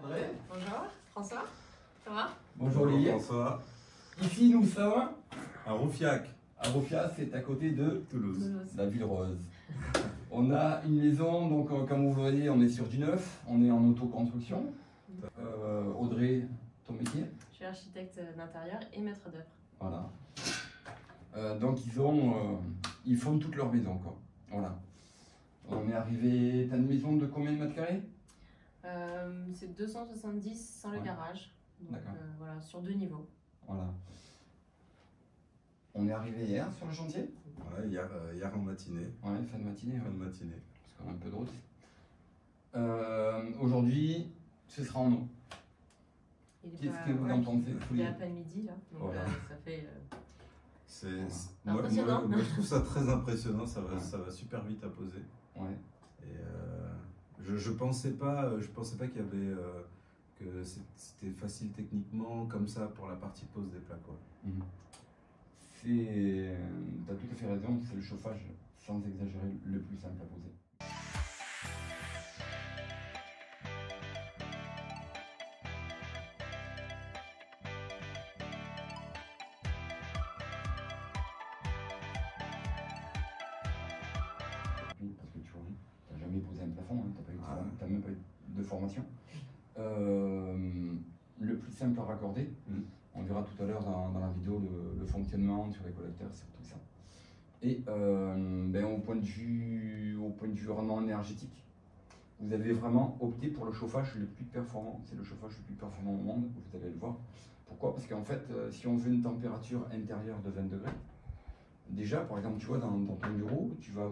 André. Bonjour, François, ça va? Bonjour Lily. François. Ici nous sommes À Roufiac. à Roufiac, c'est à côté de Toulouse. la ville rose. On a une maison, donc comme vous voyez, on est sur du neuf, on est en autoconstruction. Audrey, ton métier? Je suis architecte d'intérieur et maître d'œuvre. Voilà. Donc ils font toute leur maison quoi. Voilà. On est arrivé. T'as une maison de combien de mètres carrés? C'est 270 sans le Ouais. garage. Donc D'accord. voilà, sur 2 niveaux. Voilà. On est arrivé hier sur le chantier? Ouais, hier en matinée. Ouais, fin de matinée. Fin Ouais. de matinée. Parce qu'on a un peu de route. Aujourd'hui, ce sera en eau. Il est Qu'est-ce pas- que vous ouais, en pensez? Il est à peine midi là. Donc Voilà. ça fait. Moi, Impressionnant. je trouve ça très impressionnant. Ça va super vite à poser. Ouais. Et je pensais pas qu'il y avait que c'était facile techniquement comme ça pour la partie pose des plats quoi. Mhm. T'as tout à fait raison, c'est le chauffage, sans exagérer, le plus simple à poser. Oui, parce que tu vois, t'as jamais posé un plafond, hein, t'as même pas eu de formation. Le plus simple à raccorder, on verra tout à l'heure dans la vidéo le fonctionnement sur les collecteurs, sur tout ça. Et au point de vue rendement énergétique, vous avez vraiment opté pour le chauffage le plus performant. C'est le chauffage le plus performant au monde, vous allez le voir. Pourquoi? Parce qu'en fait, si on veut une température intérieure de 20 degrés, déjà, par exemple, tu vois, dans ton bureau, tu vas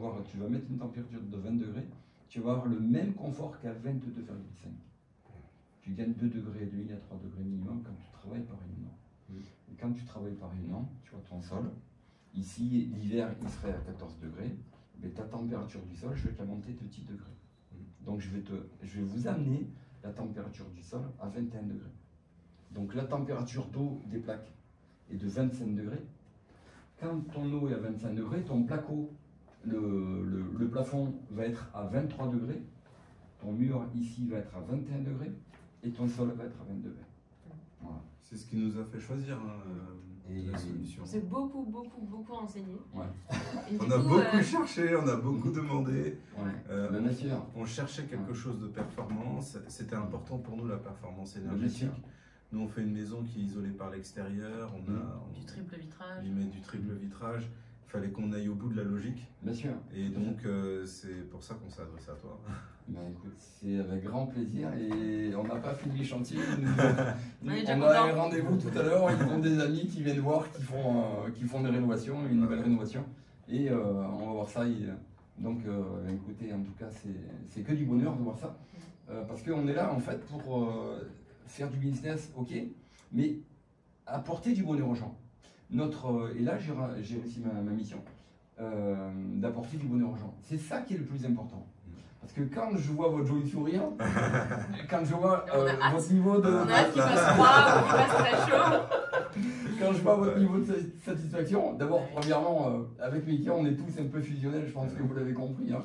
mettre une température de 20 degrés, tu vas avoir le même confort qu'à 22,5. Tu gagnes 2 degrés et demi à 3 degrés minimum quand tu travailles par réunion. Et quand tu travailles par réunion, tu vois ton sol, ici l'hiver il serait à 14 degrés, mais ta température du sol, je vais te la monter de 10 degrés. Donc je vais vous amener la température du sol à 21 degrés. Donc la température d'eau des plaques est de 25 degrés. Quand ton eau est à 25 degrés, ton placo, le plafond va être à 23 degrés, ton mur ici va être à 21 degrés, et ton sol va être à 20 degrés. Voilà. C'est ce qui nous a fait choisir la solution. On s'est beaucoup renseigné. Ouais. Et du On a coup, beaucoup cherché, on a beaucoup demandé. Ouais. Bien sûr. On cherchait quelque chose de performant. C'était important pour nous la performance Bien énergétique. sûr. Nous on fait une maison qui est isolée par l'extérieur. du triple vitrage. Il met du triple vitrage. Il fallait qu'on aille au bout de la logique. Bien sûr. Et donc c'est pour ça qu'on s'est adressé à toi. Ben écoute, c'est avec grand plaisir et on n'a pas fini le chantier. On est déjà On a un content. rendez-vous tout à l'heure, ils ont des amis qui viennent voir, qui font des rénovations, une nouvelle rénovation. Et on va voir ça. Donc écoutez, en tout cas, c'est que du bonheur de voir ça. Parce qu'on est là en fait pour faire du business, ok, mais apporter du bonheur aux gens. Et là, j'ai réussi ma mission d'apporter du bonheur aux gens. C'est ça qui est le plus important. Parce que quand je vois votre joli sourire, quand je vois votre niveau de... On a hâte qu'il fasse froid ou qu'il fasse très chaud. Quand je vois votre niveau de satisfaction, d'abord, premièrement, avec Mickey, on est tous un peu fusionnels, je pense que vous l'avez compris. Hein.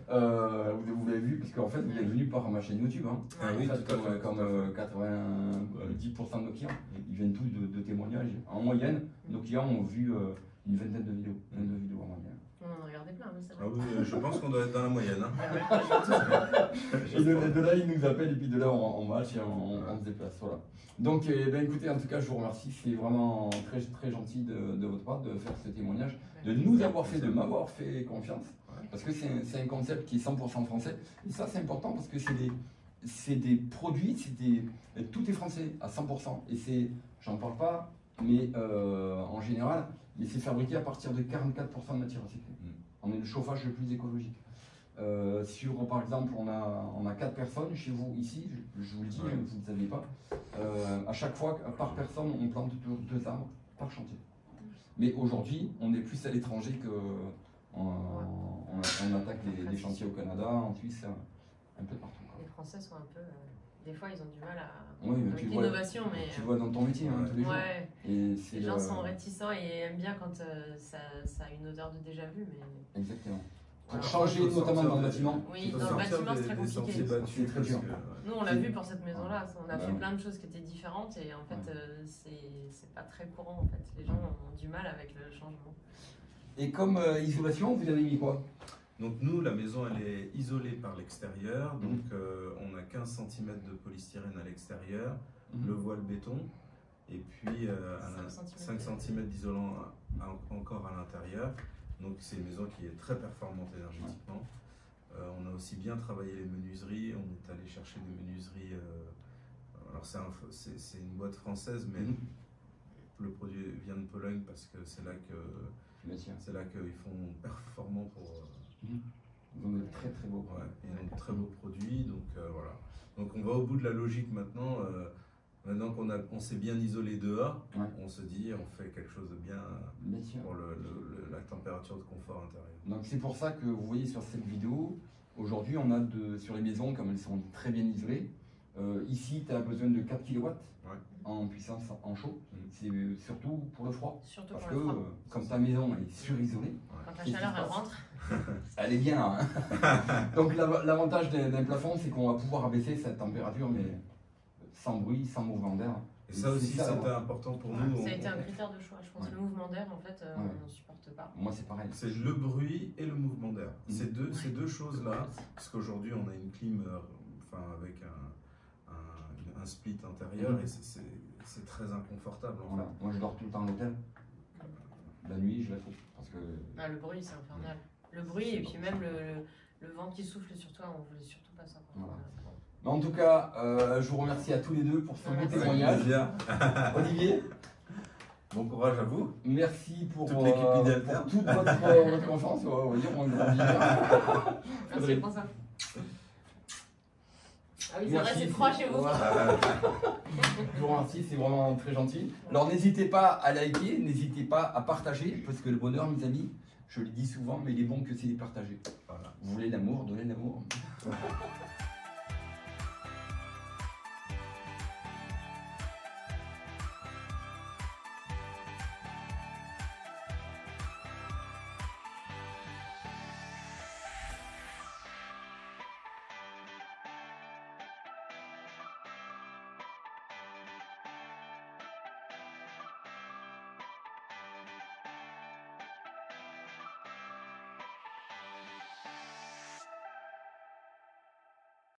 Vous l'avez vu, parce qu'en fait, vous êtes venu par ma chaîne YouTube. Hein. Ah oui, En fait, tout à fait. comme 90% de nos clients, ils viennent tous de témoignages. En moyenne, nos clients ont vu une vingtaine de vidéos, en moyenne. On en a regardé plein, mais c'est Ah vrai. oui, je pense qu'on doit être dans la moyenne. Hein. Et de là, ils nous appellent, et puis de là, on marche et on se déplace. Voilà. Donc, écoutez, en tout cas, je vous remercie. C'est vraiment très, très gentil de votre part de faire ce témoignage, de nous avoir fait, de m'avoir fait confiance. Parce que c'est un concept qui est 100% français. Et ça, c'est important parce que c'est des produits, tout est français à 100%. Et j'en parle pas, mais en général, mais c'est fabriqué à partir de 44% de matière recyclée. On est le chauffage le plus écologique. Par exemple, on a 4 personnes chez vous ici, je vous le dis, vous ne le saviez pas. À chaque fois, par personne, on plante 2 arbres par chantier. Mais aujourd'hui, on est plus à l'étranger qu'on attaque les chantiers au Canada, en Suisse, un peu partout. Les Français sont un peu. Des fois, ils ont du mal Oui, mais avec tu le vois, l'innovation, mais. tu le vois dans ton métier hein, tous les jours. Ouais. Et Les gens sont réticents et aiment bien quand ça a une odeur de déjà vu, mais. Exactement. Pour changer notamment dans le bâtiment. Oui, dans le bâtiment, c'est très compliqué. C'est très dur. Nous, on l'a vu pour cette maison-là. On a Ouais. fait plein de choses qui étaient différentes et en fait, c'est pas très courant. En fait, les gens ont du mal avec le changement. Et comme isolation, vous avez mis quoi? Donc nous, la maison, elle est isolée par l'extérieur. Donc on a 15 cm de polystyrène à l'extérieur, le voile béton, et puis 5 cm d'isolant encore à l'intérieur. Donc c'est une maison qui est très performante énergétiquement. On a aussi bien travaillé les menuiseries. On est allé chercher des menuiseries. Alors c'est une boîte française, mais le produit vient de Pologne parce que c'est là qu'ils font performant pour. Ils ont de très très beaux produits. Ouais, ils ont de très beaux produits, donc voilà. Donc on va au bout de la logique maintenant. Maintenant qu'on s'est bien isolé dehors, on se dit on fait quelque chose de bien pour la température de confort intérieur. Donc c'est pour ça que vous voyez sur cette vidéo, aujourd'hui on a sur les maisons, comme elles sont très bien isolées, ici tu as besoin de 4 kW en puissance en chaud. C'est surtout pour le froid. Surtout parce pour le froid. Que comme ta maison est surisolée, quand la chaleur elle rentre, elle est bien là. Hein. Donc l'avantage d'un plafond, c'est qu'on va pouvoir abaisser cette température, mais sans bruit, sans mouvement d'air. Et ça aussi, c'était important pour nous. Ça a été un critère de choix, je pense. Le mouvement d'air, en fait, on ne supporte pas. Moi, c'est pareil. C'est le bruit et le mouvement d'air. Ces deux choses-là, parce qu'aujourd'hui, on a une clim avec un split intérieur et c'est très inconfortable. En fait. Moi, je dors tout le temps à l'hôtel. La nuit, je la trouve. Parce que... le bruit, c'est infernal. Le bruit et puis même le vent qui souffle sur toi, on ne voulait surtout pas ça. Voilà. En tout cas, je vous remercie à tous les deux pour ce beau témoignage. Olivier, bon courage à vous. Merci pour toute l'équipe Idéalterre. Pour toute votre confiance. On va dire, on grandit. Merci pour ça. Ah oui, c'est vrai, c'est froid chez vous. Je vous remercie, c'est vraiment très gentil. Alors n'hésitez pas à liker, n'hésitez pas à partager, parce que le bonheur, mes amis, je le dis souvent, mais il est bon que c'est partagé. Voilà. Vous voulez l'amour, donnez l'amour.